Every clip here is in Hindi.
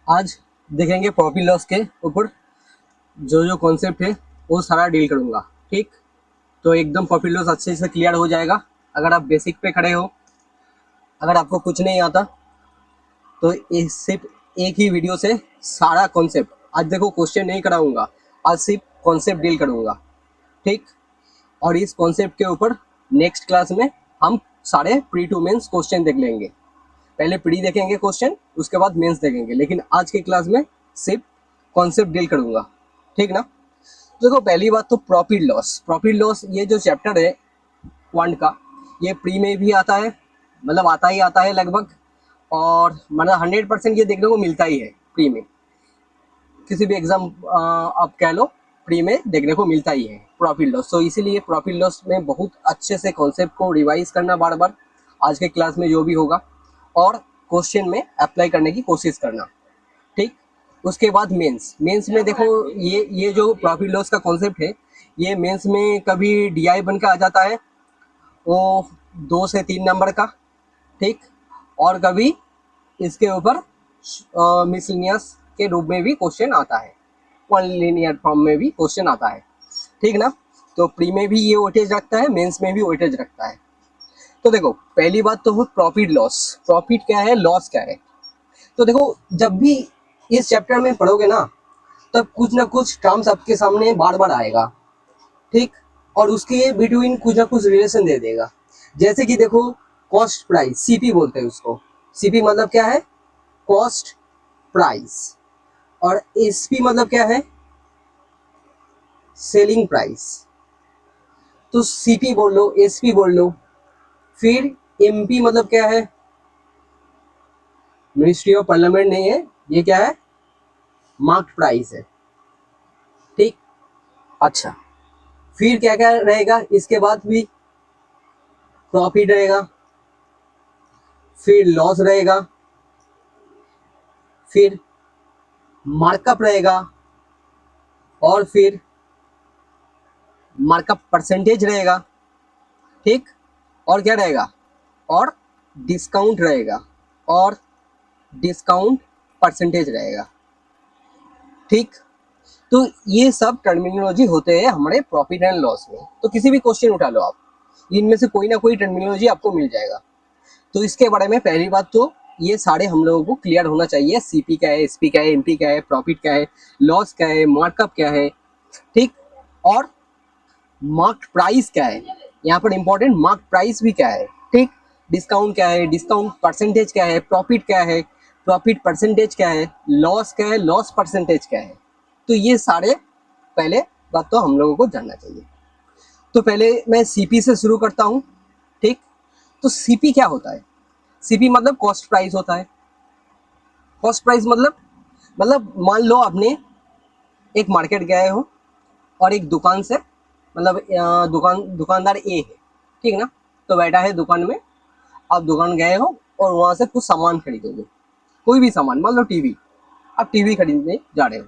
आज देखेंगे प्रॉफिट लॉस के ऊपर जो जो कॉन्सेप्ट है वो सारा डील करूंगा। ठीक, तो एकदम प्रॉफिट लॉस अच्छे से क्लियर हो जाएगा। अगर आप बेसिक पे खड़े हो, अगर आपको कुछ नहीं आता तो इस सिर्फ एक ही वीडियो से सारा कॉन्सेप्ट, आज देखो क्वेश्चन नहीं कराऊंगा, आज सिर्फ कॉन्सेप्ट डील करूंगा। ठीक, और इस कॉन्सेप्ट के ऊपर नेक्स्ट क्लास में हम सारे प्री टू मेंस क्वेश्चन देख लेंगे। पहले प्री देखेंगे क्वेश्चन, उसके बाद मेंस देखेंगे, लेकिन आज की क्लास में सिर्फ कॉन्सेप्ट डील करूंगा। ठीक ना। देखो पहली बात तो प्रॉफिट लॉस ये जो चैप्टर है क्वांट का, ये प्री में भी आता है, मतलब आता ही आता है लगभग, और मतलब 100% ये देखने को मिलता ही है प्री में। किसी भी एग्जाम आप कह लो, प्री में देखने को मिलता ही है प्रॉफिट लॉस। तो इसीलिए प्रॉफिट लॉस में बहुत अच्छे से कॉन्सेप्ट को रिवाइज करना बार बार, आज के क्लास में जो भी होगा, और क्वेश्चन में अप्लाई करने की कोशिश करना। ठीक, उसके बाद मेंस में देखो ये जो प्रॉफिट लॉस का कॉन्सेप्ट है, ये मेंस में कभी डीआई बन के आ जाता है, वो 2 से 3 नंबर का। ठीक, और कभी इसके ऊपर मिसलिनियस के रूप में भी क्वेश्चन आता है, वन लीनियर फॉर्म में भी क्वेश्चन आता है। ठीक ना। तो प्री में भी ये वेटेज रखता है, मेंस में भी वेटेज रखता है। तो देखो पहली बात तो हो प्रॉफिट लॉस। प्रॉफिट क्या है, लॉस क्या है। तो देखो जब भी इस चैप्टर में पढ़ोगे ना, तब कुछ ना कुछ टर्म्स आपके सामने बार बार आएगा। ठीक, और उसके बिटवीन कुछ ना कुछ रिलेशन दे देगा। जैसे कि देखो कॉस्ट प्राइस, सीपी बोलते हैं उसको। सीपी मतलब क्या है, कॉस्ट प्राइस। और एसपी मतलब क्या है, सेलिंग प्राइस। तो सीपी बोल लो, एसपी बोल लो। फिर एमपी मतलब क्या है, मिनिस्ट्री ऑफ पार्लियामेंट नहीं है, ये क्या है, मार्केट प्राइस है। ठीक, अच्छा, फिर क्या क्या रहेगा इसके बाद भी, प्रॉफिट रहेगा, फिर लॉस रहेगा, फिर मार्कअप रहेगा, और फिर मार्कअप परसेंटेज रहेगा। ठीक, और क्या रहेगा, और डिस्काउंट रहेगा, और डिस्काउंट परसेंटेज रहेगा। ठीक, तो ये सब टर्मिनोलॉजी होते हैं हमारे प्रॉफिट एंड लॉस में। तो किसी भी क्वेश्चन उठा लो आप, इनमें से कोई ना कोई टर्मिनोलॉजी आपको मिल जाएगा। तो इसके बारे में पहली बात तो ये सारे हम लोगों को क्लियर होना चाहिए। सीपी क्या है, एसपी क्या है, एमपी क्या है, प्रॉफिट क्या है, लॉस क्या है, मार्कअप क्या है। ठीक, और मार्क प्राइस क्या है, यहाँ पर इंपॉर्टेंट मार्क प्राइस भी क्या है। ठीक, डिस्काउंट क्या है, डिस्काउंट परसेंटेज क्या है, प्रॉफिट क्या है, प्रॉफिट परसेंटेज क्या है, लॉस क्या है, लॉस परसेंटेज क्या है। तो ये सारे पहले बात तो हम लोगों को जानना चाहिए। तो पहले मैं सीपी से शुरू करता हूँ। ठीक, तो सीपी क्या होता है। सीपी मतलब कॉस्ट प्राइस होता है। कॉस्ट प्राइस मतलब मान लो आपने एक मार्केट गए हो, और एक दुकान से, मतलब दुकानदार ए है, ठीक ना। तो बैठा है दुकान में, आप दुकान गए हो और वहां से कुछ सामान खरीदोगे, कोई भी सामान, मान लो टीवी, आप टीवी खरीदने जा रहे हो।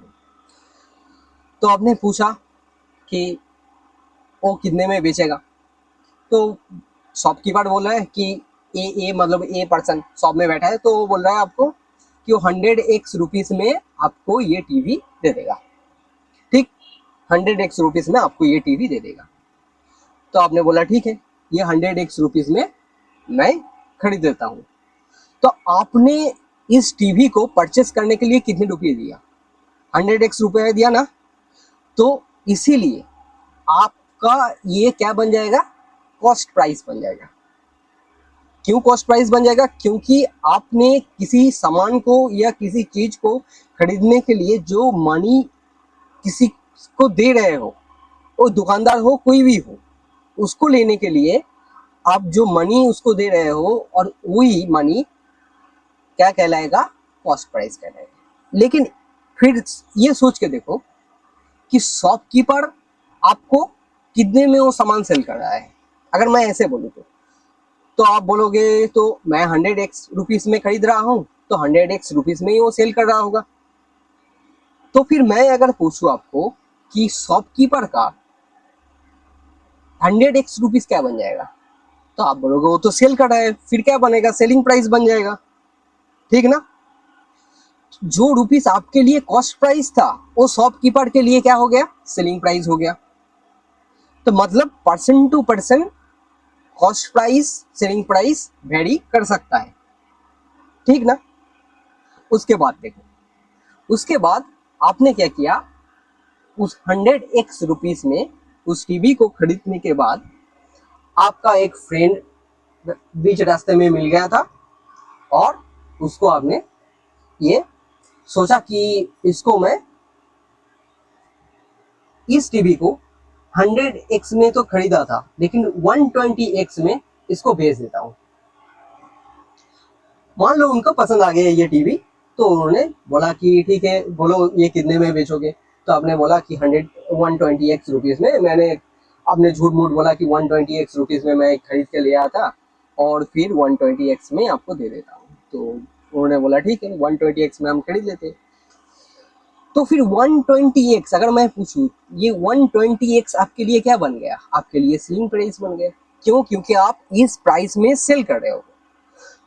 तो आपने पूछा कि वो कितने में बेचेगा। तो शॉपकीपर बोल रहा है कि ए मतलब ए पर्सन शॉप में बैठा है, तो वो बोल रहा है आपको कि वो 100x रुपीज में आपको ये टीवी दे देगा। ठीक, 100x रुपीज में आपको ये टीवी दे देगा। तो आपने बोला ठीक है, ये 100x रुपीज में मैं खरीद देता हूँ। तो आपने इस टीवी को परचेस करने के लिए कितने रुपये दिया, 100x रुपये दिया ना। तो इसीलिए आपका ये क्या बन जाएगा, कॉस्ट प्राइस बन जाएगा। क्यों कॉस्ट प्राइस बन जाएगा, क्योंकि आपने किसी सामान को या किसी चीज को खरीदने के लिए जो मनी किसी को दे रहे हो, वो दुकानदार हो कोई भी हो, उसको लेने के लिए आप जो मनी उसको दे रहे हो, और वही मनी क्या कहलाएगा, कॉस्ट प्राइस कहलाएगा। लेकिन फिर ये सोच के देखो कि शॉपकीपर आपको कितने में वो सामान सेल कर रहा है। अगर मैं ऐसे बोलूँ तो आप बोलोगे तो मैं 100x रुपीज में खरीद रहा हूँ, तो 100x रुपीज में ही वो सेल कर रहा होगा। तो फिर मैं अगर पूछूं आपको कि शॉपकीपर का 100x रुपीज क्या बन जाएगा, तो आप बोलोगे वो तो सेल कर रहा है, फिर क्या बनेगा, सेलिंग प्राइस बन जाएगा। ठीक ना। जो रुपीस आपके लिए कॉस्ट प्राइस था वो शॉपकीपर के लिए क्या हो गया, सेलिंग प्राइस हो गया। तो मतलब person to person cost price selling price vary कर सकता है, ठीक ना। उसके बाद देखो, उसके बाद आपने क्या किया, उस 100x रुपीस में उस टीवी को खरीदने के बाद आपका एक फ्रेंड बीच रास्ते में मिल गया था और उसको आपने ये सोचा कि इसको मैं इस टीवी को 100x में तो खरीदा था लेकिन 120x में इसको बेच देता हूँ। मान लो उनको पसंद आ गया ये टीवी, तो उन्होंने बोला कि ठीक है बोलो ये कितने में बेचोगे। तो आपने बोला कि 120x रुपीज़ में मैंने, आपने झूठ मूठ बोला कि 120x रुपीज़ में मैं खरीद के ले आया था और फिर 120x में आपको दे देता हूँ। तो उन्होंने बोला ठीक है 120x में हम खरीद लेते हैं। तो फिर 120x अगर मैं पूछूं, ये 120x आपके लिए क्या बन गया, आपके लिए सेलिंग प्राइस बन गया। क्यों, क्योंकि आप इस प्राइस में सेल कर रहे हो।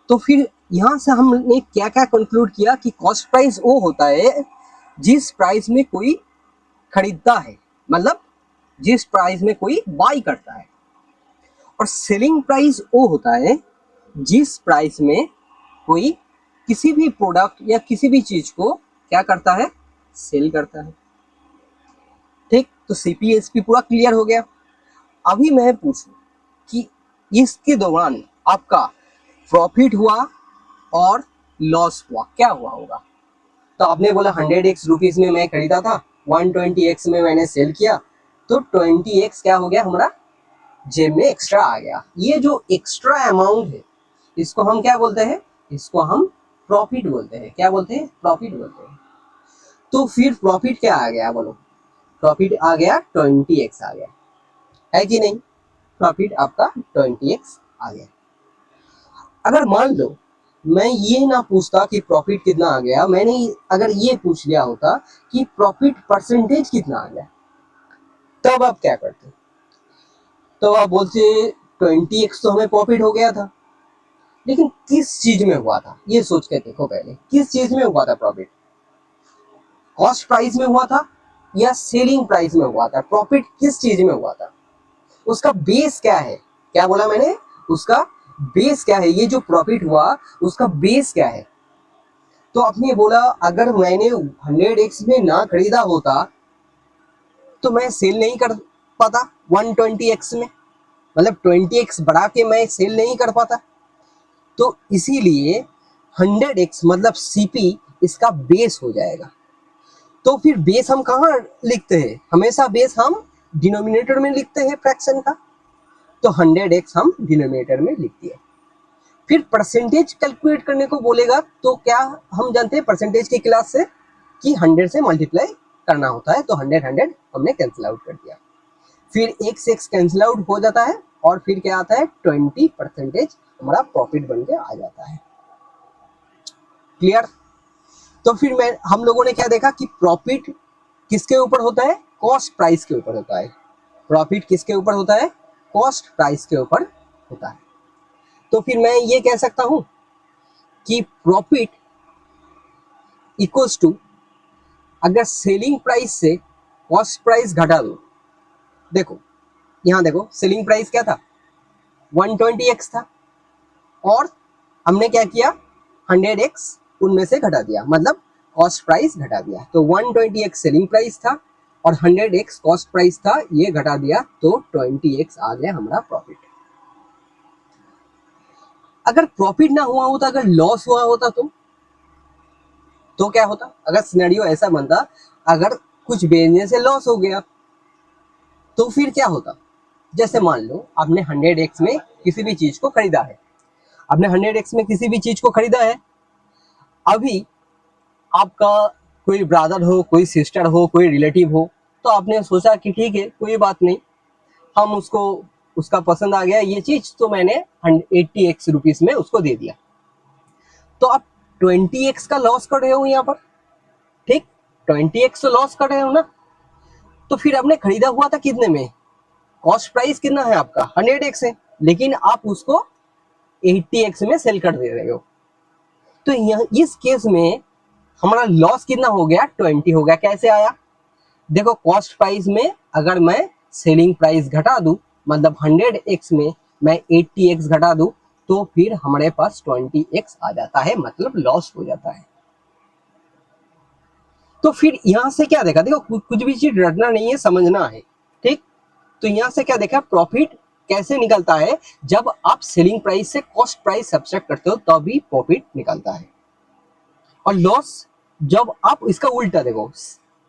तो फिर यहाँ से हमने क्या क्या कंक्लूड किया कि कॉस्ट प्राइस वो होता है जिस प्राइस में कोई खरीदता है, मतलब जिस प्राइस में कोई बाई करता है, और सेलिंग प्राइस वो होता है जिस प्राइस में कोई किसी भी प्रोडक्ट या किसी भी चीज को क्या करता है, सेल करता है। ठीक, तो सीपीएसपी पूरा क्लियर हो गया। अभी मैं पूछूं कि इसके दौरान आपका प्रॉफिट हुआ और लॉस हुआ, क्या हुआ होगा। तो आपने बोला 100x रुपीज में मैं खरीदा था, 120x में मैंने सेल किया, तो 20x क्या हो गया, हमारा जेब में एक्स्ट्रा आ गया। ये जो एक्स्ट्रा अमाउंट है इसको हम क्या बोलते हैं, इसको हम प्रॉफिट बोलते हैं। क्या बोलते हैं, प्रॉफिट बोलते हैं। तो फिर प्रॉफिट क्या आ गया, बोलो। प्रॉफिट आ गया 20x आ गया, है कि नहीं। प्रॉफिट आपका 20x आ गया। अगर मान लो मैं ये ना पूछता कि प्रॉफिट कितना आ गया, मैंने अगर ये पूछ लिया होता कि प्रॉफिट परसेंटेज कितना आ गया, तब आप क्या करते। तो आप बोलते 20x तो हमें प्रॉफिट हो गया था, लेकिन किस चीज में हुआ था ये सोच के देखो पहले, किस चीज में हुआ था प्रॉफिट। कॉस्ट प्राइस में हुआ था या सेलिंग प्राइस में हुआ था। प्रॉफिट किस चीज में हुआ था, उसका बेस क्या है। क्या बोला मैंने, उसका बेस क्या है। ये जो प्रॉफिट हुआ उसका बेस क्या है। तो आपने बोला अगर मैंने 100x में ना खरीदा होता तो मैं सेल नहीं कर पाता 120x में, मतलब 20x बढ़ा के मैं सेल नहीं कर पाता। तो इसीलिए 100x मतलब सीपी इसका बेस हो जाएगा। तो फिर बेस हम कहाँ लिखते हैं, हमेशा बेस हम डिनोमिनेटर में लिखते हैं फ्रैक्शन का। तो 100x हम डिनोमिनेटर में लिख दिए। फिर परसेंटेज कैलकुलेट करने को बोलेगा तो क्या हम जानते हैं परसेंटेज की क्लास से कि 100 से मल्टीप्लाई करना होता है। तो 100 हमने कैंसिल आउट कर दिया, फिर एक से एक कैंसिल आउट हो जाता है और फिर क्या आता है 20% हमारा प्रॉफिट बन के आ जाता है। क्लियर। तो फिर हम लोगों ने क्या देखा कि प्रॉफिट किसके ऊपर होता है, कॉस्ट प्राइस के ऊपर होता है। प्रॉफिट किसके ऊपर होता है, कॉस्ट प्राइस के ऊपर होता है। तो फिर मैं ये कह सकता हूं कि प्रॉफिट इक्वल्स टू, अगर सेलिंग प्राइस से कॉस्ट प्राइस घटा दो। देखो यहां देखो, सेलिंग प्राइस क्या था 120x था और हमने क्या किया 100x उनमें से घटा दिया, मतलब कॉस्ट प्राइस घटा दिया। तो 120x सेलिंग प्राइस था और 100x कॉस्ट प्राइस था, ये घटा दिया तो 20x आ गया हमारा प्रॉफिट। अगर प्रॉफिट ना हुआ होता, अगर लॉस हुआ होता तो क्या होता। अगर सिनेरियो ऐसा बनता, अगर कुछ बेचने से लॉस हो गया तो फिर क्या होता। जैसे मान लो आपने 100x में किसी भी चीज को खरीदा है, आपने 100x में किसी भी चीज को खरीदा है। अभी आपका कोई ब्रदर हो, कोई सिस्टर हो, कोई रिलेटिव हो, तो आपने सोचा कि ठीक है कोई बात नहीं, हम उसको, उसका पसंद आ गया ये चीज, तो मैंने 80x रुपीज में उसको दे दिया। तो आप 20x का लॉस कर रहे हो यहाँ पर, ठीक 20x तो लॉस कर रहे हो ना। तो फिर आपने खरीदा हुआ था कितने में, कॉस्ट प्राइस कितना है आपका 100x है, लेकिन आप उसको 80x में सेल कर दे रहे हो। तो यहाँ इस केस में हमारा लॉस कितना हो गया, 20 हो गया। कैसे आया, देखो कॉस्ट प्राइस में अगर मैं सेलिंग प्राइस घटा दूं, मतलब 100x में मैं 80x घटा दूं, तो फिर हमारे पास 20x आ जाता है, मतलब लॉस हो जाता है। तो फिर यहां से क्या देखा, देखो कुछ भी चीज रटना नहीं है, समझना है, ठीक। तो यहां से क्या देखा, प्रॉफिट कैसे निकलता है, जब आप सेलिंग प्राइस से कॉस्ट प्राइस सब्ट्रैक्ट करते हो तभी प्रॉफिट निकलता है। और लॉस जब आप इसका उल्टा देखो,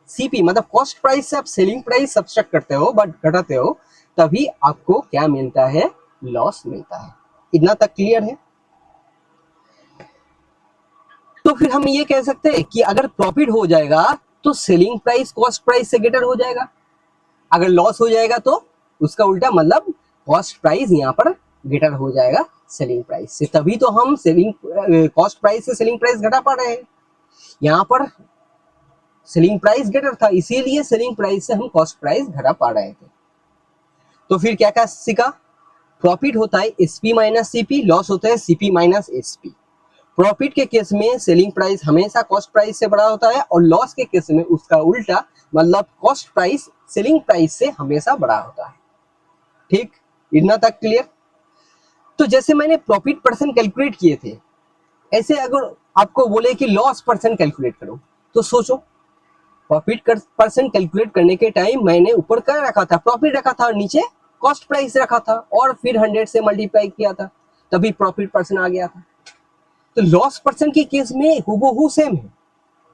सीपी मतलब कॉस्ट प्राइस से आप सेलिंग प्राइस सब्ट्रैक्ट करते हो बट घटाते हो, तभी आपको क्या मिलता है, लॉस मिलता है। इतना तक क्लियर है। तो फिर हम ये कह सकते हैं कि अगर प्रॉफिट हो जाएगा तो सेलिंग प्राइस कॉस्ट प्राइस से ग्रेटर हो जाएगा, अगर लॉस हो जाएगा तो उसका उल्टा, मतलब कॉस्ट प्राइस यहाँ पर ग्रेटर हो जाएगा सेलिंग प्राइस से, तभी तो हम सेलिंग कॉस्ट प्राइस से सेलिंग प्राइस घटा पा रहे हैं। यहाँ पर सेलिंग प्राइस ग्रेटर था, इसीलिए सेलिंग प्राइस से हम कॉस्ट प्राइस घटा पा रहे थे। तो फिर क्या क्या सीखा, प्रॉफिट होता है एसपी माइनस सीपी, लॉस होता है सीपी माइनस एसपी। प्रॉफिट के केस में सेलिंग प्राइस हमेशा कॉस्ट प्राइस से बड़ा होता है, और लॉस के केस में उसका उल्टा, मतलब कॉस्ट प्राइस सेलिंग प्राइस से हमेशा बड़ा होता है। ठीक, इतना तक क्लियर। तो जैसे मैंने प्रॉफिट परसेंट कैलकुलेट किए थे, ऐसे अगर आपको बोले कि लॉस परसेंट कैलकुलेट करो, तो सोचो प्रॉफिट परसेंट कैलकुलेट करने के टाइम मैंने ऊपर क्या रखा था, प्रॉफिट रखा था, और नीचे कॉस्ट प्राइस रखा था, और फिर 100 से मल्टीप्लाई किया था, तभी प्रॉफिट परसेंट आ गया था। तो लॉस परसेंट के केस में हूबहू सेम है,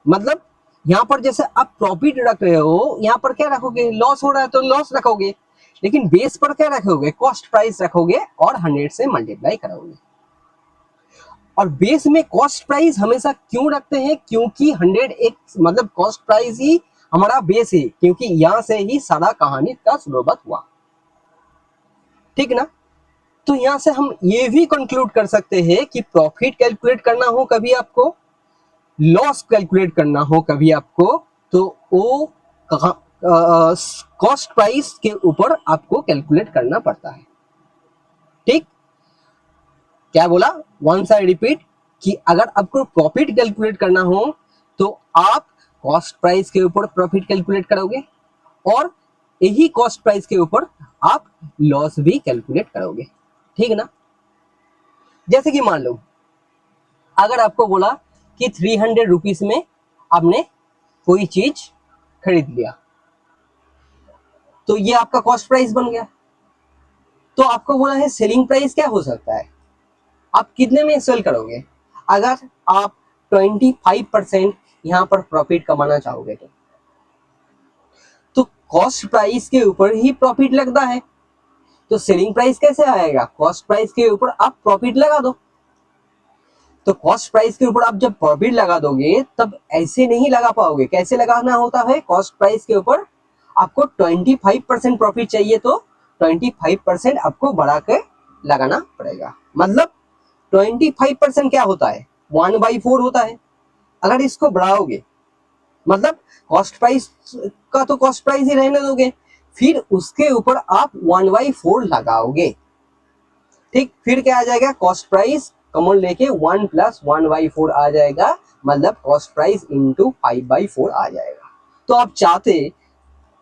मतलब यहाँ पर जैसे आप प्रॉफिट रख रहे हो, यहाँ पर क्या रखोगे, लॉस हो रहा है तो लॉस रखोगे, लेकिन बेस पर क्या रखोगे, कॉस्ट प्राइस रखोगे और 100 से मल्टीप्लाई करोगे। और बेस में कॉस्ट प्राइस हमेशा क्यों रखते हैं, क्योंकि 100 एक मतलब कॉस्ट प्राइस ही हमारा बेस है, क्योंकि यहां से ही सारा कहानी का शुरुआत हुआ। ठीक ना। तो यहां से हम ये भी कंक्लूड कर सकते हैं कि प्रॉफिट कैलकुलेट करना हो कभी आपको, लॉस कैलकुलेट करना हो कभी आपको, तो वो कॉस्ट प्राइस के ऊपर आपको कैलकुलेट करना पड़ता है। ठीक, क्या बोला, वन साइड रिपीट, कि अगर आपको प्रॉफिट कैलकुलेट करना हो तो आप कॉस्ट प्राइस के ऊपर प्रॉफिट कैलकुलेट करोगे, और यही कॉस्ट प्राइस के ऊपर आप लॉस भी कैलकुलेट करोगे। ठीक ना। जैसे कि मान लो अगर आपको बोला कि 300 रुपीज में आपने कोई चीज खरीद लिया, तो ये आपका कॉस्ट प्राइस बन गया। तो आपको बोला है सेलिंग प्राइस क्या हो सकता है, आप कितने में सेल करोगे, अगर आप 25% यहाँ पर प्रॉफिट कमाना चाहोगे तो कॉस्ट प्राइस के ऊपर ही प्रॉफिट लगता है। तो सेलिंग प्राइस कैसे आएगा, कॉस्ट प्राइस के ऊपर आप प्रॉफिट लगा दो। तो कॉस्ट प्राइस के ऊपर आप जब प्रॉफिट लगा दोगे तब ऐसे नहीं लगा पाओगे, कैसे लगाना होता है, कॉस्ट प्राइस के ऊपर आपको 25% प्रॉफिट चाहिए तो 25% आपको बढ़ा के लगाना पड़ेगा। मतलब 25% क्या होता है, 1/4 होता है। अगर इसको बढ़ाओगे, मतलब कॉस्ट प्राइस का तो कॉस्ट प्राइस ही रहने दोगे, फिर उसके ऊपर आप 1/4 लगाओगे। ठीक, फिर क्या आ जाएगा, कॉस्ट प्राइस कॉमन लेके 1 + 1/4 आ जाएगा, मतलब कॉस्ट प्राइस इंटू 5/4 आ जाएगा। तो आप चाहते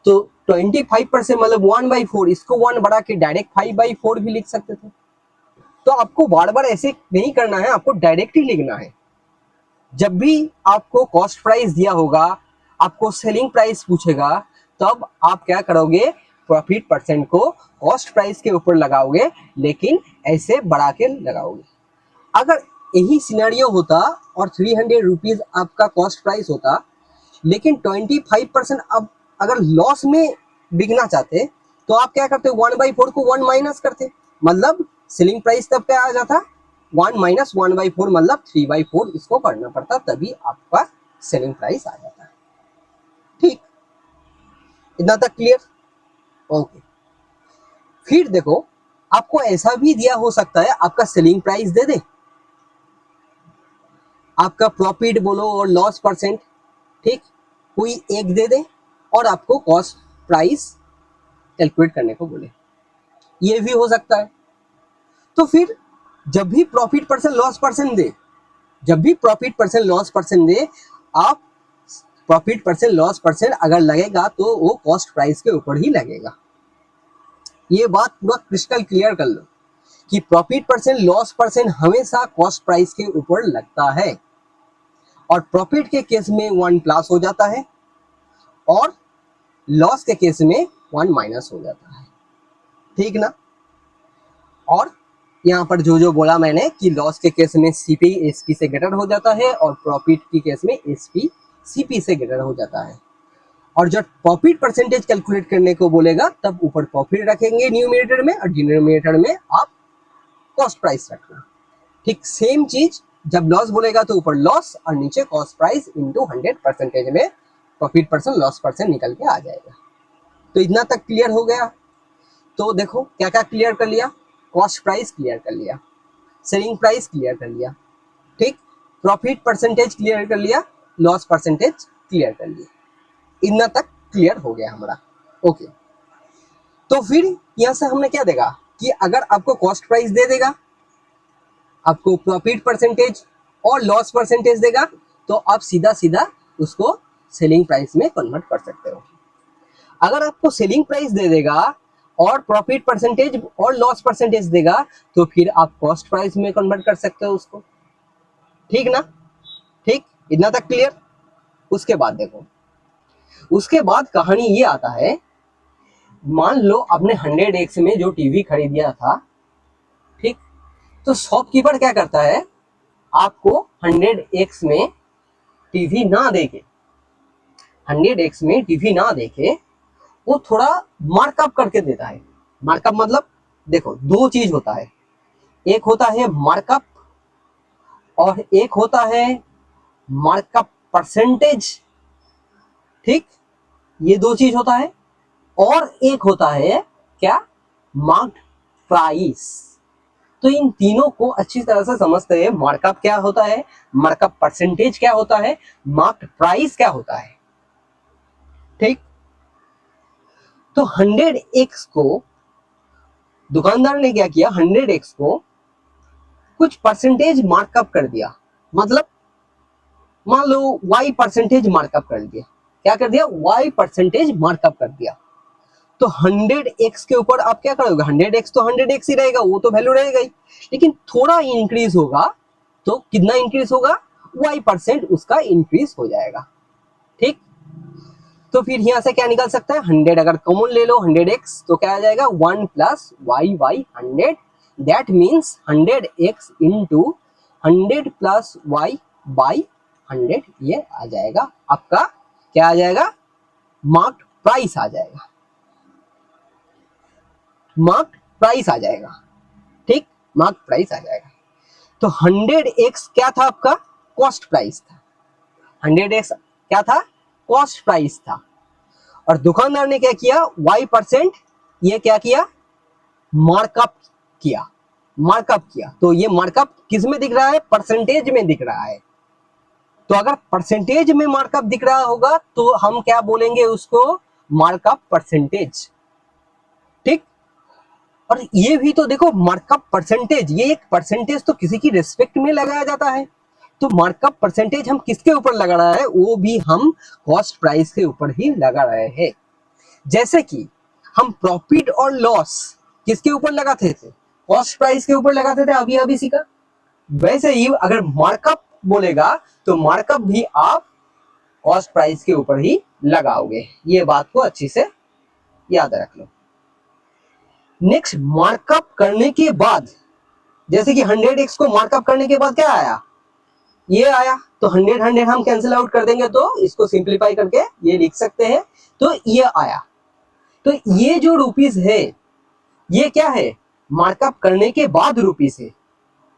तो 25% मतलब 1/4, इसको 1 बढ़ा के डायरेक्ट 5/4 भी लिख सकते थे। तो आपको बार बार ऐसे नहीं करना है, आपको डायरेक्ट ही लिखना है। जब भी आपको कॉस्ट प्राइस दिया होगा, आपको सेलिंग प्राइस पूछेगा, तब आप क्या करोगे, प्रॉफिट परसेंट को कॉस्ट प्राइस के ऊपर लगाओगे, लेकिन ऐसे बढ़ा के लगाओगे। अगर यही सिनेरियो होता और 300 रुपीज आपका कॉस्ट प्राइस होता, लेकिन 25% आप अगर लॉस में बिकना चाहते, तो आप क्या करते, 1/4 को 1 माइनस करते, मतलब सेलिंग प्राइस तब क्या आ जाता, 1 - 1/4 मतलब 3/4 इसको करना पड़ता, तभी आपका सेलिंग प्राइस आ जाता है। ठीक, इतना तक क्लियर। ओके, फिर देखो आपको ऐसा भी दिया हो सकता है, आपका सेलिंग प्राइस दे दे, आपका प्रॉफिट बोलो और लॉस परसेंट, ठीक, कोई एक दे दे, और आपको कॉस्ट प्राइस कैलकुलेट करने को बोले, ये भी हो सकता है। तो फिर जब भी प्रॉफिट परसेंट लॉस परसेंट दे, जब भी प्रॉफिट परसेंट लॉस परसेंट दे, आप प्रॉफिट परसेंट लॉस परसेंट अगर लगेगा तो वो कॉस्ट प्राइस के ऊपर ही लगेगा। ये बात पूरा क्रिस्टल क्लियर कर लो कि प्रॉफिट परसेंट लॉस परसेंट हमेशा कॉस्ट प्राइस के ऊपर लगता है, और प्रॉफिट के केस में 1 प्लस हो जाता है और लॉस के केस में 1 माइनस हो जाता है, ठीक ना। और यहाँ पर जो जो बोला मैंने कि लॉस के केस में सीपी एसपी से ग्रेटर हो जाता है और प्रॉफिट के केस में एसपी सीपी से ग्रेटर हो जाता है। और जब प्रॉफिट परसेंटेज कैलकुलेट करने को बोलेगा तब ऊपर प्रॉफिट रखेंगे न्यूमरेटर में, और डिनोमिनेटर में आप कॉस्ट प्राइस रखना। ठीक सेम चीज जब लॉस बोलेगा तो ऊपर लॉस और नीचे कॉस्ट प्राइस इंटू 100% में प्रॉफिट परसेंट लॉस परसेंट निकल के आ जाएगा। तो इतना तक क्लियर हो गया। तो देखो क्या क्या क्लियर कर लिया, कॉस्ट प्राइस क्लियर कर लिया, सेलिंग प्राइस क्लियर कर लिया, ठीक, प्रॉफिट परसेंटेज क्लियर कर लिया, लॉस परसेंटेज क्लियर कर लिया, इतना तक क्लियर हो गया हमारा। ओके, तो फिर यहां से हमने क्या देखा कि अगर आपको कॉस्ट प्राइस दे देगा, आपको प्रॉफिट परसेंटेज और लॉस परसेंटेज देगा, तो आप सीधा सीधा उसको सेलिंग प्राइस में कन्वर्ट कर सकते हो। अगर आपको सेलिंग प्राइस दे देगा और प्रॉफिट परसेंटेज और लॉस परसेंटेज देगा, तो फिर आप कॉस्ट प्राइस में कन्वर्ट कर सकते हो उसको, ठीक ना। ठीक, इतना तक क्लियर। उसके बाद देखो, उसके बाद कहानी ये आता है, मान लो आपने 100x में जो टीवी खरीदा था, ठीक, तो शॉपकीपर क्या करता है, आपको 100x में टीवी ना देके 100x में टीवी ना देके वो थोड़ा मार्कअप करके देता है। मार्कअप मतलब देखो दो चीज होता है, एक होता है मार्कअप और एक होता है मार्कअप परसेंटेज, ठीक, ये दो चीज होता है। और एक होता है क्या, मार्क्ड प्राइस। तो इन तीनों को अच्छी तरह से समझते हैं, मार्कअप क्या होता है, मार्कअप परसेंटेज क्या होता है, मार्क्ड प्राइस क्या होता है, ठीक। तो 100x को दुकानदार ने क्या किया, 100x को कुछ परसेंटेज मार्कअप कर दिया, मतलब मान लो y परसेंटेज मार्कअप कर दिया। क्या कर दिया, y परसेंटेज मार्कअप कर दिया। तो 100x के ऊपर आप क्या करोगे, 100x तो 100x ही रहेगा, वो तो वैल्यू रहेगा ही, लेकिन थोड़ा इंक्रीज होगा। तो कितना इंक्रीज होगा, y% उसका इंक्रीज हो जाएगा, ठीक। तो फिर यहां से क्या निकल सकता है, 100 अगर कॉमन ले लो 100x तो क्या आ जाएगा, 1 plus y by 100, that means 100x into 100 plus y by 100, ये आ जाएगा आपका, क्या आ जाएगा, मार्क्ड प्राइस आ जाएगा, मार्क्ड प्राइस आ जाएगा, ठीक, मार्क्ड प्राइस आ जाएगा। तो 100x क्या था आपका, कॉस्ट प्राइस था, 100x क्या था, कॉस्ट प्राइस था। और दुकानदार ने क्या किया, y%, ये क्या किया, मार्कअप किया, मार्कअप किया। तो ये मार्कअप किस में दिख रहा है, परसेंटेज में दिख रहा है। तो अगर परसेंटेज में मार्कअप दिख रहा होगा तो हम क्या बोलेंगे उसको, मार्कअप परसेंटेज, ठीक। और ये भी तो देखो मार्कअप परसेंटेज, ये एक परसेंटेज तो किसी की रिस्पेक्ट में लगाया जाता है। तो मार्कअप परसेंटेज हम किसके ऊपर लगा रहा है, वो भी हम कॉस्ट प्राइस के ऊपर ही लगा रहे हैं। जैसे कि हम प्रॉफिट और लॉस किसके ऊपर लगाते थे, कॉस्ट प्राइस के ऊपर लगाते थे, अभी अभी सीखा। वैसे ही अगर मार्कअप बोलेगा तो मार्कअप भी आप कॉस्ट प्राइस के ऊपर ही लगाओगे, ये बात को अच्छी से याद रख लो। नेक्स्ट, मार्कअप करने के बाद, जैसे कि 100x को मार्कअप करने के बाद क्या आया, ये आया, तो 100 हम कैंसिल आउट कर देंगे, तो इसको सिंप्लीफाई करके ये लिख सकते हैं, तो ये आया। तो ये जो रुपीस है, ये क्या है, मार्कअप करने के बाद रुपीस है।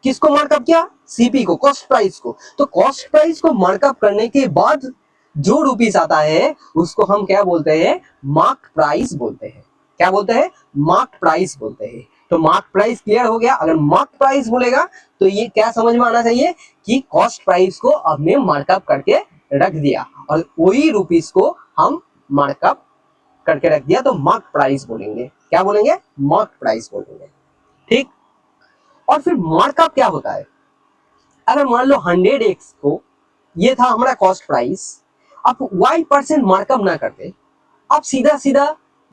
किसको मार्कअप किया, सीपी को, कॉस्ट प्राइस को। तो कॉस्ट प्राइस को मार्कअप करने के बाद जो रुपीस आता है उसको हम क्या बोलते हैं, मार्क प्राइस बोलते हैं। क्या बोलते हैं, मार्क प्राइस बोलते हैं। तो मार्क प्राइस क्लियर हो गया। अगर मार्क प्राइस बोलेगा तो ये क्या समझ में आना चाहिए कि कॉस्ट प्राइस को हमने मार्कअप करके रख दिया और वही रुपीस को हम मार्कअप करके रख दिया, तो मार्क प्राइस बोलेंगे। क्या बोलेंगे, मार्क प्राइस बोलेंगे, ठीक। और फिर मार्कअप क्या होता है, अगर मान लो 100x को ये था हमारा कॉस्ट प्राइस। आप y% मार्कअप ना करते, आप सीधा सीधा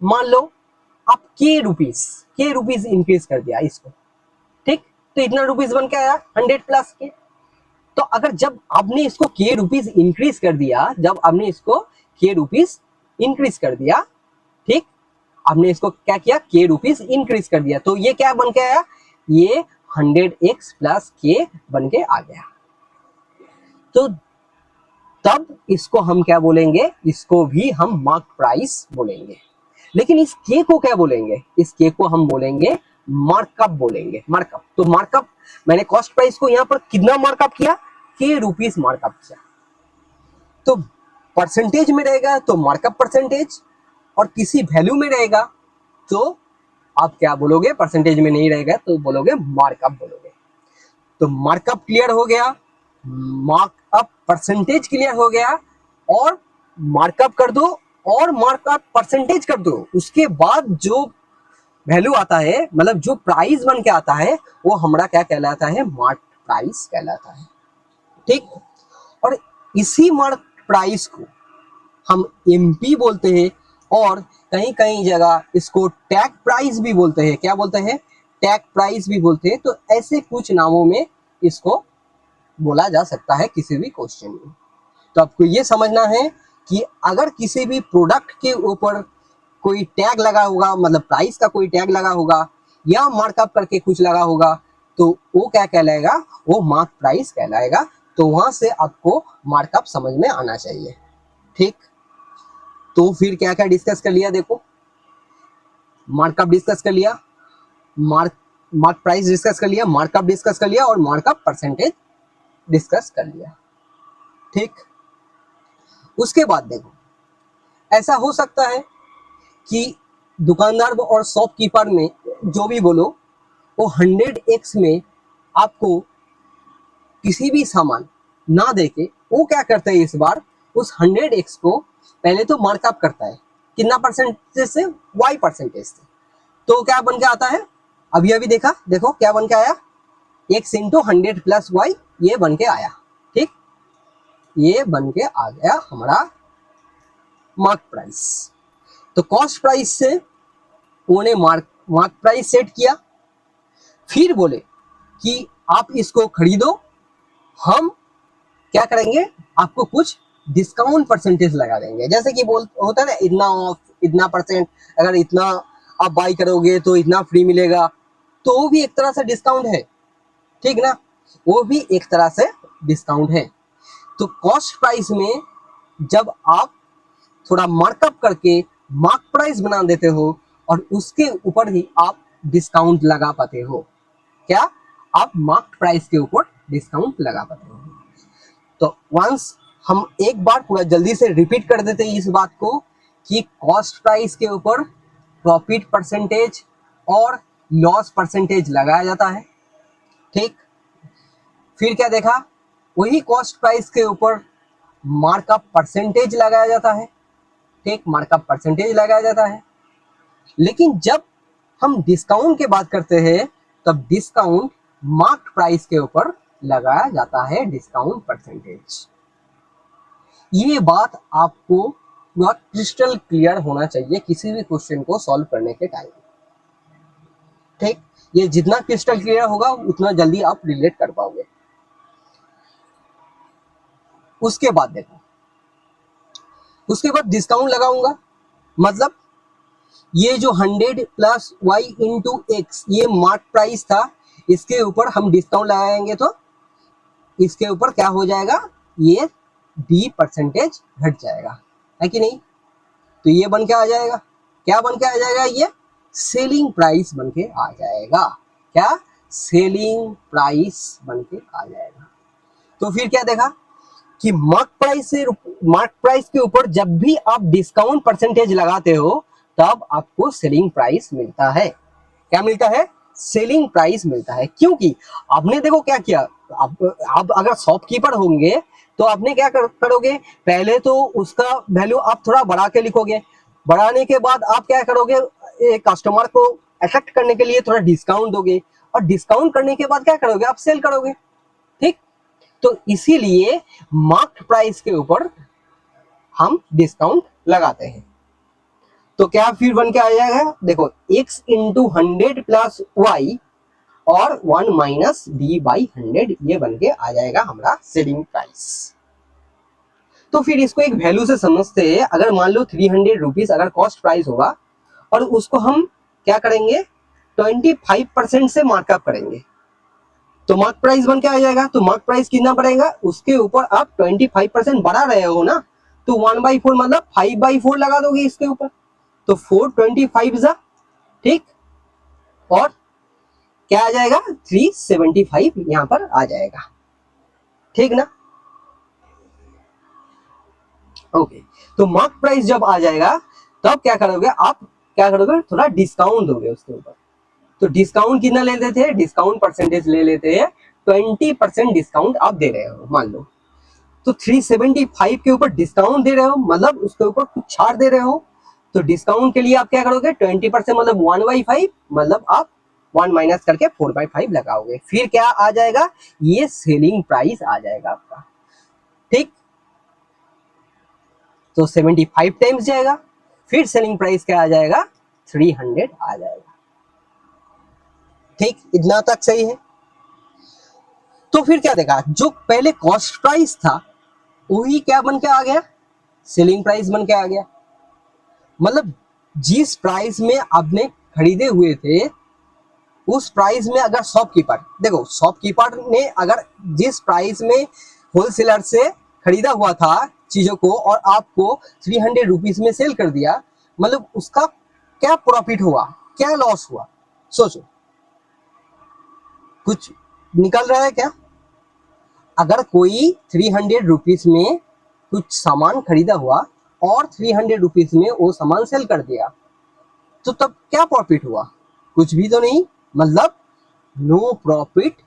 मान लो आप के रुपीज इंक्रीज कर दिया इसको, ठीक, तो इतना रुपीज बन के आया 100 प्लस के। तो अगर जब आपने इसको के रुपीज इंक्रीज कर दिया, जब आपने इसको के रुपीज इंक्रीज कर दिया, ठीक, आपने इसको क्या किया, के रुपीज इंक्रीज कर दिया, तो ये क्या बन के आया, ये 100x प्लस के बन के आ गया। तो तब इसको हम क्या बोलेंगे, इसको भी हम मार्क प्राइस बोलेंगे। लेकिन इस के को क्या बोलेंगे, इस के को हम बोलेंगे मार्कअप बोलेंगे, मार्कअप। तो मार्कअप, मैंने कॉस्ट प्राइस को यहां पर कितना मार्कअप किया, के रुपीज मार्कअप किया। तो परसेंटेज में रहेगा तो मार्कअप परसेंटेज, और किसी वैल्यू में रहेगा तो आप क्या बोलोगे, परसेंटेज में नहीं रहेगा तो बोलोगे मार्कअप बोलोगे। तो मार्कअप क्लियर हो गया, मार्कअप परसेंटेज क्लियर हो गया, और मार्कअप कर दो और मार्कअप परसेंटेज कर दो, उसके बाद जो वैल्यू आता है, मतलब जो प्राइस बन के आता है, वो हमारा क्या कहलाता है, मार्क प्राइस कहलाता है, ठीक। और इसी मार्क प्राइस को हम एमपी बोलते हैं, और कहीं कहीं जगह इसको टैग प्राइस भी बोलते हैं। क्या बोलते हैं, टैग प्राइस भी बोलते हैं। तो ऐसे कुछ नामों में इसको बोला जा सकता है किसी भी क्वेश्चन में। तो आपको ये समझना है कि अगर किसी भी प्रोडक्ट के ऊपर कोई टैग लगा होगा, मतलब प्राइस का कोई टैग लगा होगा या मार्कअप करके कुछ लगा होगा, तो वो क्या कहलाएगा, वो मार्क प्राइस कहलाएगा। तो वहां से आपको मार्कअप समझ में आना चाहिए, ठीक। तो फिर क्या क्या डिस्कस कर लिया, देखो, मार्कअप डिस्कस कर लिया, मार्क प्राइस डिस्कस कर लिया, मार्कअप डिस्कस कर लिया, और मार्कअप परसेंटेज डिस्कस कर लिया, ठीक। उसके बाद देखो, ऐसा हो सकता है कि दुकानदार और शॉपकीपर में जो भी बोलो, वो 100x में आपको किसी भी सामान ना देके वो क्या करता है, इस बार उस 100x को पहले तो मार्कअप करता है, कितना परसेंटेज से, y% से। तो क्या बन के आता है, अभी अभी देखा, देखो क्या बन के आया, x इंटू 100 प्लस वाई, ये बन के आया, ठीक, ये बन के आ गया हमारा मार्क प्राइस। तो कॉस्ट प्राइस से उन्होंने मार्क प्राइस सेट किया, फिर बोले कि आप इसको खरीदो, हम क्या करेंगे, आपको कुछ डिस्काउंट परसेंटेज लगा देंगे। जैसे कि बोल होता है ना, इतना ऑफ, इतना परसेंट, अगर इतना आप बाई करोगे तो इतना फ्री मिलेगा, तो वो भी एक तरह से डिस्काउंट है, ठीक ना, वो भी एक तरह से डिस्काउंट है। तो कॉस्ट प्राइस में जब आप थोड़ा मार्कअप करके मार्क प्राइस बना देते हो, और उसके ऊपर ही आप डिस्काउंट लगा पाते हो, क्या आप मार्क प्राइस के ऊपर डिस्काउंट लगा पाते हो। तो वंस हम एक बार पूरा जल्दी से रिपीट कर देते हैं इस बात को, कि कॉस्ट प्राइस के ऊपर प्रॉफिट परसेंटेज और लॉस परसेंटेज लगाया जाता है, ठीक। फिर क्या देखा, वही कॉस्ट प्राइस के ऊपर मार्कअप परसेंटेज लगाया जाता है, ठीक, मार्कअप परसेंटेज लगाया जाता है। लेकिन जब हम डिस्काउंट की बात करते हैं, तब डिस्काउंट मार्क प्राइस के ऊपर लगाया जाता है, डिस्काउंट परसेंटेज। ये बात आपको पूरा क्रिस्टल क्लियर होना चाहिए किसी भी क्वेश्चन को सॉल्व करने के टाइम, ठीक। ये जितना क्रिस्टल क्लियर होगा उतना जल्दी आप रिलेट कर पाओगे। उसके बाद देखो, उसके बाद डिस्काउंट लगाऊंगा, मतलब ये जो 100 प्लस वाई इंटू एक्स, ये मार्क प्राइस था, इसके ऊपर हम डिस्काउंट लगाएंगे तो इसके ऊपर क्या हो जाएगा, ये डी परसेंटेज घट जाएगा, है कि नहीं। तो ये बन के आ जाएगा, क्या बन के आ जाएगा, ये सेलिंग प्राइस बन के आ जाएगा, क्या, सेलिंग प्राइस बन के आ जाएगा। तो फिर क्या देखा कि मार्क प्राइस के ऊपर जब भी आप डिस्काउंट परसेंटेज लगाते हो, तब आपको सेलिंग प्राइस मिलता है। क्या मिलता है, सेलिंग प्राइस मिलता है। क्योंकि आपने देखो क्या किया, आप अगर शॉपकीपर होंगे तो आपने क्या करोगे, पहले तो उसका वैल्यू आप थोड़ा बढ़ा के लिखोगे, बढ़ाने के बाद आप क्या करोगे, कस्टमर को अट्रैक्ट करने के लिए थोड़ा डिस्काउंट दोगे, और डिस्काउंट करने के बाद क्या करोगे, आप सेल करोगे, ठीक। तो इसीलिए मार्क्ड प्राइस के ऊपर हम डिस्काउंट लगाते हैं। तो क्या फिर बन के आ जाएगा, देखो x इंटू 100 प्लस वाई और 1 माइनस डी बाई 100, ये बन के आ जाएगा हमारा सेलिंग प्राइस। तो फिर इसको एक वैल्यू से समझते हैं। अगर मान लो 300 रुपीज अगर कॉस्ट प्राइस होगा और उसको हम क्या करेंगे 25% से मार्कअप करेंगे, तो मार्क प्राइस बन के आ जाएगा। तो मार्क प्राइस कितना पड़ेगा, उसके ऊपर आप 25% बढ़ा रहे हो ना, तो 1/4 मतलब 5/4 लगा दोगे इसके ऊपर, तो 425 जा, ठीक, और क्या आ जाएगा 375 यहां पर आ जाएगा, ठीक ना। ओके, तो मार्क प्राइस जब आ जाएगा तब क्या करोगे आप, क्या करोगे थोड़ा डिस्काउंट दोगे उसके ऊपर। तो डिस्काउंट कितना ले लेते हैं, डिस्काउंट परसेंटेज ले लेते हैं 20% डिस्काउंट आप दे रहे हो मान लो। तो 375 के ऊपर डिस्काउंट दे रहे हो मतलब उसके ऊपर कुछ छाड़ दे रहे हो, तो डिस्काउंट के लिए आप क्या करोगे 20% मतलब 1/5 मतलब आप 1 माइनस करके 4/5 लगाओगे, फिर क्या आ जाएगा, ये सेलिंग प्राइस आ जाएगा आपका, ठीक। तो 75 टाइम्स जाएगा, फिर सेलिंग प्राइस क्या आ जाएगा 300 आ जाएगा, ठीक, इतना तक सही है। तो फिर क्या देखा, जो पहले कॉस्ट प्राइस था वही क्या बन के आ गया, सेलिंग प्राइस बन के आ गया। मतलब जिस प्राइस में आपने खरीदे हुए थे उस प्राइस में अगर शॉपकीपर, देखो शॉपकीपर ने अगर जिस प्राइस में होलसेलर से खरीदा हुआ था चीजों को और आपको 300 रुपीज में सेल कर दिया, मतलब उसका क्या प्रॉफिट हुआ, क्या लॉस हुआ, सोचो, कुछ निकल रहा है क्या। अगर कोई 300 रुपीज में कुछ सामान खरीदा हुआ और 300 रुपीज में वो सामान सेल कर दिया, तो तब क्या प्रॉफिट हुआ, कुछ भी तो नहीं, मतलब नो प्रॉफिट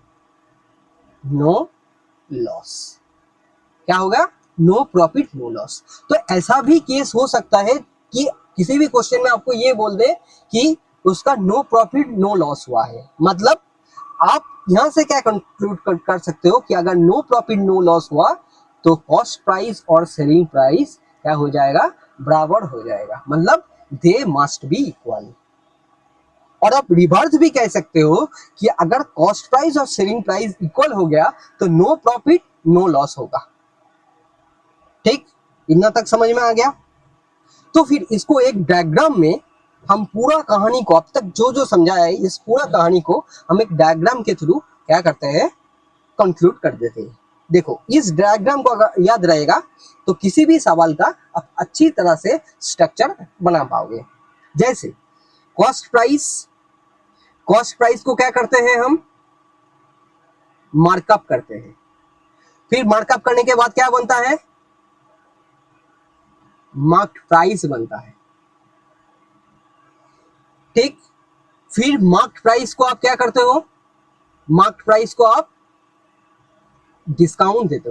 नो लॉस। क्या होगा, नो प्रॉफिट नो लॉस। तो ऐसा भी केस हो सकता है कि किसी भी क्वेश्चन में आपको ये बोल दे कि उसका नो प्रॉफिट नो लॉस हुआ है, मतलब आप यहां से क्या कंक्लूड कर सकते हो कि अगर नो प्रॉफिट नो लॉस हुआ तो कॉस्ट प्राइस और सेलिंग प्राइस क्या हो जाएगा, बराबर हो जाएगा, मतलब दे मस्ट बी इक्वल। और आप रिवर्स भी कह सकते हो कि अगर कॉस्ट प्राइस और सेलिंग प्राइस इक्वल हो गया तो नो प्रॉफिट नो लॉस होगा, ठीक, इतना तक समझ में आ गया। तो फिर इसको एक डायग्राम में हम पूरा कहानी को अब तक जो जो समझाया है इस पूरा कहानी को हम एक डायग्राम के थ्रू क्या करते हैं, कंक्लूड कर देते हैं। देखो इस डायग्राम को अगर याद रहेगा तो किसी भी सवाल का आप अच्छी तरह से स्ट्रक्चर बना पाओगे। जैसे कॉस्ट प्राइस, कॉस्ट प्राइस को क्या करते हैं हम, मार्कअप करते हैं, फिर मार्कअप करने के बाद क्या बनता है, मार्क्ड प्राइस बनता है, ठीक। फिर मार्क्ड प्राइस को आप क्या करते हो, मार्क्ड प्राइस को आप डिस्काउंट देते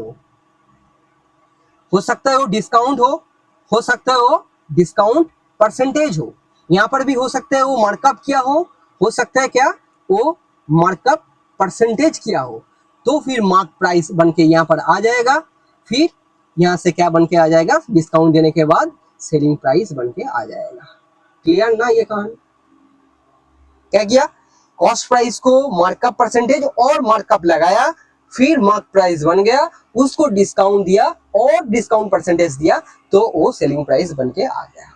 हो सकता है वो डिस्काउंट हो सकता है वो डिस्काउंट परसेंटेज हो, यहां पर भी हो सकता है वो मार्कअप किया हो सकता है क्या वो मार्कअप परसेंटेज किया हो, तो फिर मार्क प्राइस बन के यहाँ पर आ जाएगा, फिर यहाँ से क्या बन के आ जाएगा, डिस्काउंट देने के बाद सेलिंग प्राइस बन के आ जाएगा। क्लियर ना ये कहानी, क्या किया, कॉस्ट प्राइस को मार्कअप परसेंटेज और मार्कअप लगाया, फिर मार्क प्राइस बन गया, उसको डिस्काउंट दिया और डिस्काउंट परसेंटेज दिया, तो वो सेलिंग प्राइस बन के आ गया।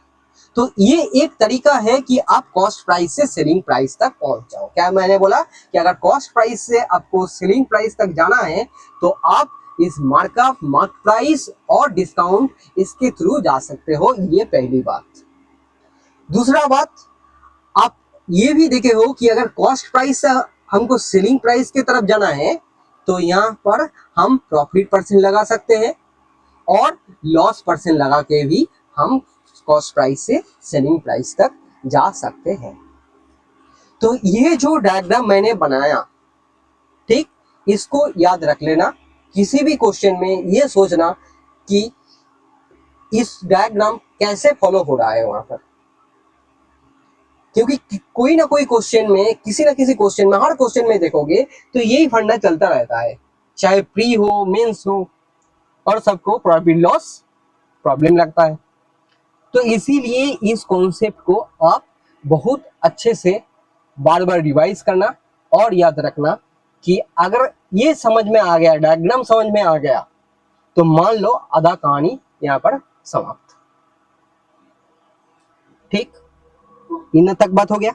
तो ये एक तरीका है कि आप कॉस्ट प्राइस से सेलिंग प्राइस तक पहुंच जाओ। क्या मैंने बोला कि अगर कॉस्ट प्राइस से आपको सेलिंग प्राइस तक जाना है तो आप इस मार्कअप, मार्क प्राइस और डिस्काउंट इसके थ्रू जा सकते हो, ये पहली बात। दूसरा बात, आप ये भी देखे हो कि अगर कॉस्ट प्राइस से हमको सेलिंग प्राइस की तरफ जाना है तो यहाँ पर हम प्रॉफिट परसेंट लगा सकते हैं और लॉस परसेंट लगा के भी हम कॉस्ट प्राइस से सेलिंग प्राइस तक जा सकते हैं। तो ये जो डायग्राम मैंने बनाया, ठीक, इसको याद रख लेना, किसी भी क्वेश्चन में ये सोचना कि इस डायग्राम कैसे फॉलो हो रहा है वहां पर, क्योंकि कोई ना कोई क्वेश्चन में, किसी ना किसी क्वेश्चन में, हर क्वेश्चन में देखोगे तो यही फंडा चलता रहता है चाहे प्री हो मेंस हो, और सबको प्रॉफिट लॉस प्रॉब्लम लगता है। तो इसीलिए इस कॉन्सेप्ट को आप बहुत अच्छे से बार बार रिवाइज करना और याद रखना कि अगर ये समझ में आ गया, डायग्राम समझ में आ गया, तो मान लो आधा कहानी यहाँ पर समाप्त। ठीक, इन तक बात हो गया,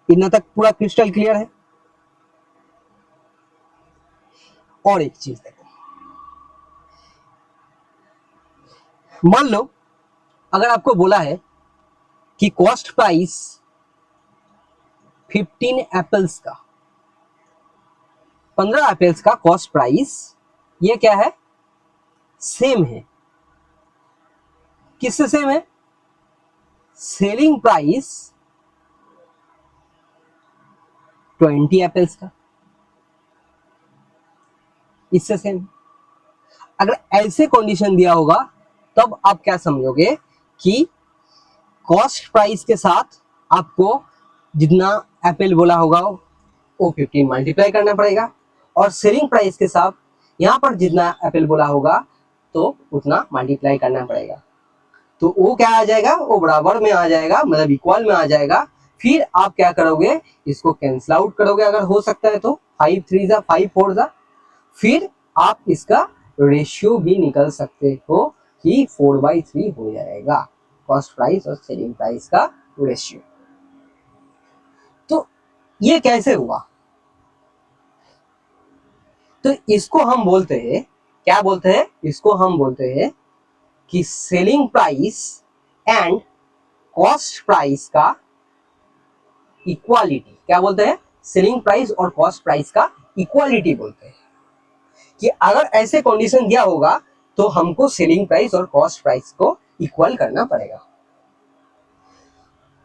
इन तक पूरा क्रिस्टल क्लियर है। और एक चीज देखो, मान लो अगर आपको बोला है कि कॉस्ट प्राइस 15 एप्पल्स का, 15 एप्पल्स का कॉस्ट प्राइस ये क्या है, सेम है। किससे सेम है? सेलिंग प्राइस 20 एप्पल्स का, इससे सेम। अगर ऐसे कंडीशन दिया होगा तब आप क्या समझोगे कि कॉस्ट प्राइस के साथ आपको जितना एप्पल बोला होगा वो 15 मल्टीप्लाई करना पड़ेगा, और सेलिंग प्राइस के साथ यहाँ पर जितना एप्पल बोला होगा तो उतना मल्टीप्लाई करना पड़ेगा। तो वो क्या आ जाएगा, वो बराबर में आ जाएगा, मतलब इक्वल में आ जाएगा। फिर आप क्या करोगे, इसको कैंसिल आउट करोगे अगर हो सकता है तो, 5 3 जा 5 4 जा, फिर आप इसका रेशियो भी निकल सकते हो कि 4/3 हो जाएगा कॉस्ट प्राइस और सेलिंग प्राइस का रेशियो। तो ये कैसे हुआ? तो इसको हम बोलते हैं, क्या बोलते हैं, इसको हम बोलते हैं कि selling price and cost price का इक्वालिटी। क्या बोलते हैं? सेलिंग प्राइस और कॉस्ट प्राइस का इक्वालिटी बोलते हैं। कि अगर ऐसे कंडीशन दिया होगा तो हमको सेलिंग प्राइस और कॉस्ट प्राइस को इक्वल करना पड़ेगा,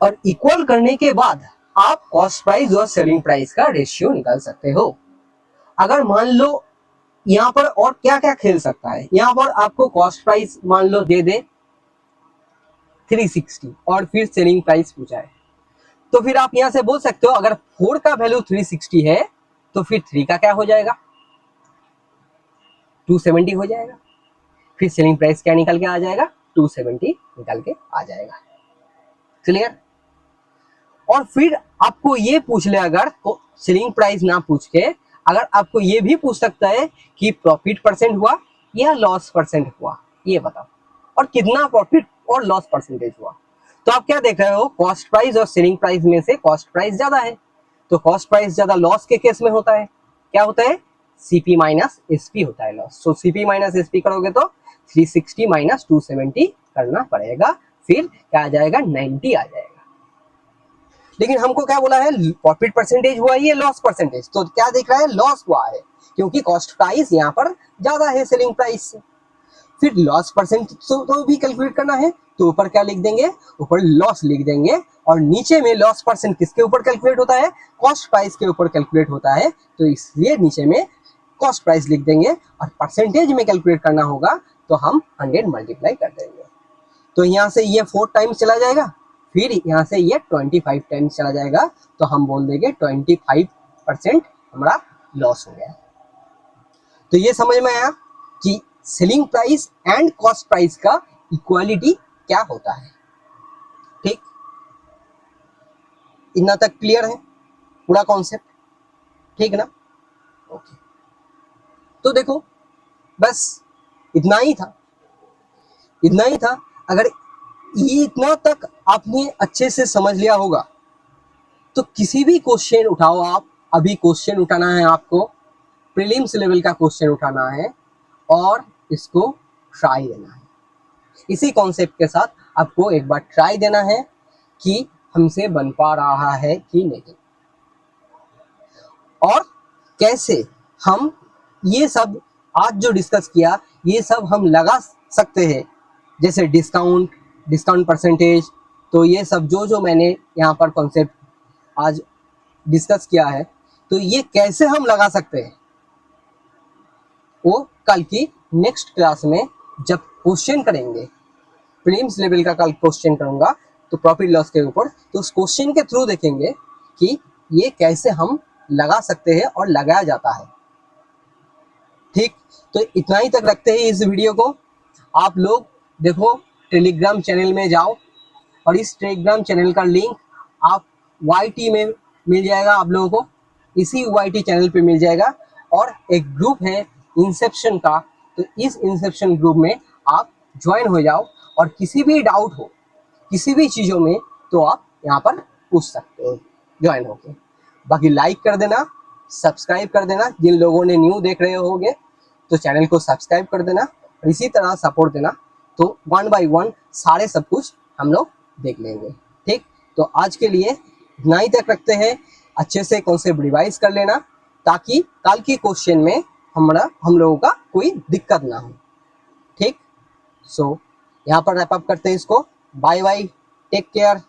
और इक्वल करने के बाद आप कॉस्ट प्राइस और सेलिंग प्राइस का रेशियो निकाल सकते हो। अगर मान लो यहाँ पर और क्या क्या खेल सकता है, यहाँ पर आपको कॉस्ट प्राइस मान लो दे दे 360 और फिर सेलिंग प्राइस पूछा है, तो फिर आप यहां से बोल सकते हो अगर 4 का वैल्यू 360 है तो फिर 3 का क्या हो जाएगा, 270 हो जाएगा। फिर सेलिंग प्राइस क्या निकल के आ जाएगा, 270 निकल के आ जाएगा। क्लियर? और फिर आपको ये पूछ ले, अगर सेलिंग प्राइस ना पूछ के अगर आपको ये भी पूछ सकता है कि प्रॉफिट परसेंट हुआ या लॉस परसेंट हुआ, ये बताओ, और कितना प्रॉफिट और लॉस परसेंटेज हुआ। तो आप क्या देख रहे हो, कॉस्ट प्राइस और सेलिंग प्राइस में से कॉस्ट प्राइस ज्यादा है, तो कॉस्ट प्राइस ज्यादा लॉस के केस में होता है। क्या होता है? सीपी माइनस एसपी होता है लॉस। सो सीपी माइनस एसपी करोगे तो 360 माइनस 270 करना पड़ेगा, फिर क्या आ जाएगा, 90 आ जाएगा। लेकिन हमको क्या बोला है, प्रॉफिट परसेंटेज हुआ है, लॉस परसेंटेज, तो क्या देख रहा है, लॉस हुआ है, क्योंकि कॉस्ट प्राइस यहाँ पर ज्यादा है सेलिंग प्राइस से। फिर लॉस परसेंट तो भी कैलकुलेट करना है, तो ऊपर क्या लिख देंगे, ऊपर लॉस लिख देंगे, और नीचे में लॉस परसेंट किसके ऊपर कैलकुलेट होता है, कॉस्ट प्राइस के ऊपर कैलकुलेट होता है, तो इसलिए नीचे में कॉस्ट प्राइस लिख देंगे, और परसेंटेज में कैलकुलेट करना होगा तो हम 100 मल्टीप्लाई कर देंगे। तो यहाँ से ये 4 टाइम्स चला जाएगा, फिर यहाँ से ये 25 टाइम्स चला जाएगा, तो हम बोल देंगे 25% हमारा लॉस हो गया। तो ये समझ में आया कि selling price and cost price का इक्वालिटी क्या होता है। ठीक, इतना तक क्लियर है पूरा कॉन्सेप्ट? ठीक ना? ओके, तो देखो बस इतना ही था, इतना ही था। अगर ये इतना तक आपने अच्छे से समझ लिया होगा तो किसी भी क्वेश्चन उठाओ आप, अभी क्वेश्चन उठाना है आपको, प्रीलिम्स लेवल का क्वेश्चन उठाना है और इसको ट्राई देना है। इसी कॉन्सेप्ट के साथ आपको एक बार ट्राई देना है कि हमसे बन पा रहा है कि नहीं, और कैसे हम ये सब आज जो डिस्कस किया ये सब हम लगा सकते हैं, जैसे डिस्काउंट, डिस्काउंट परसेंटेज। तो ये सब जो जो मैंने यहाँ पर कॉन्सेप्ट आज डिस्कस किया है, तो ये कैसे हम लगा सकते हैं वो कल की नेक्स्ट क्लास में जब क्वेश्चन करेंगे, प्रीलिम्स लेवल का कल क्वेश्चन करूंगा तो प्रॉफिट लॉस के ऊपर, तो उस क्वेश्चन के थ्रू देखेंगे कि ये कैसे हम लगा सकते हैं और लगाया जाता है। ठीक, तो इतना ही तक रखते हैं इस वीडियो को। आप लोग देखो टेलीग्राम चैनल में जाओ और इस टेलीग्राम चैनल का लिंक आप YT में मिल जाएगा आप लोगों को, इसी YT चैनल पे मिल जाएगा। और एक ग्रुप है इंसेप्शन का, तो इस इंसेप्शन ग्रुप में आप ज्वाइन हो जाओ और किसी भी डाउट हो किसी भी चीज़ों में तो आप यहाँ पर पूछ सकते हो ज्वाइन होके। बाकी लाइक कर देना, सब्सक्राइब कर देना, जिन लोगों ने न्यू देख रहे होंगे तो चैनल को सब्सक्राइब कर देना और इसी तरह सपोर्ट देना, तो 1 बाय 1 सारे सब कुछ हम लोग देख लेंगे। ठीक, तो आज के लिए इतना ही तक रखते हैं। अच्छे से कॉन्सेप्ट रिवाइज कर लेना ताकि कल के क्वेश्चन में हम लोगों का कोई दिक्कत ना हो। ठीक, सो यहाँ पर रैप अप करते हैं इसको। Bye bye, take care.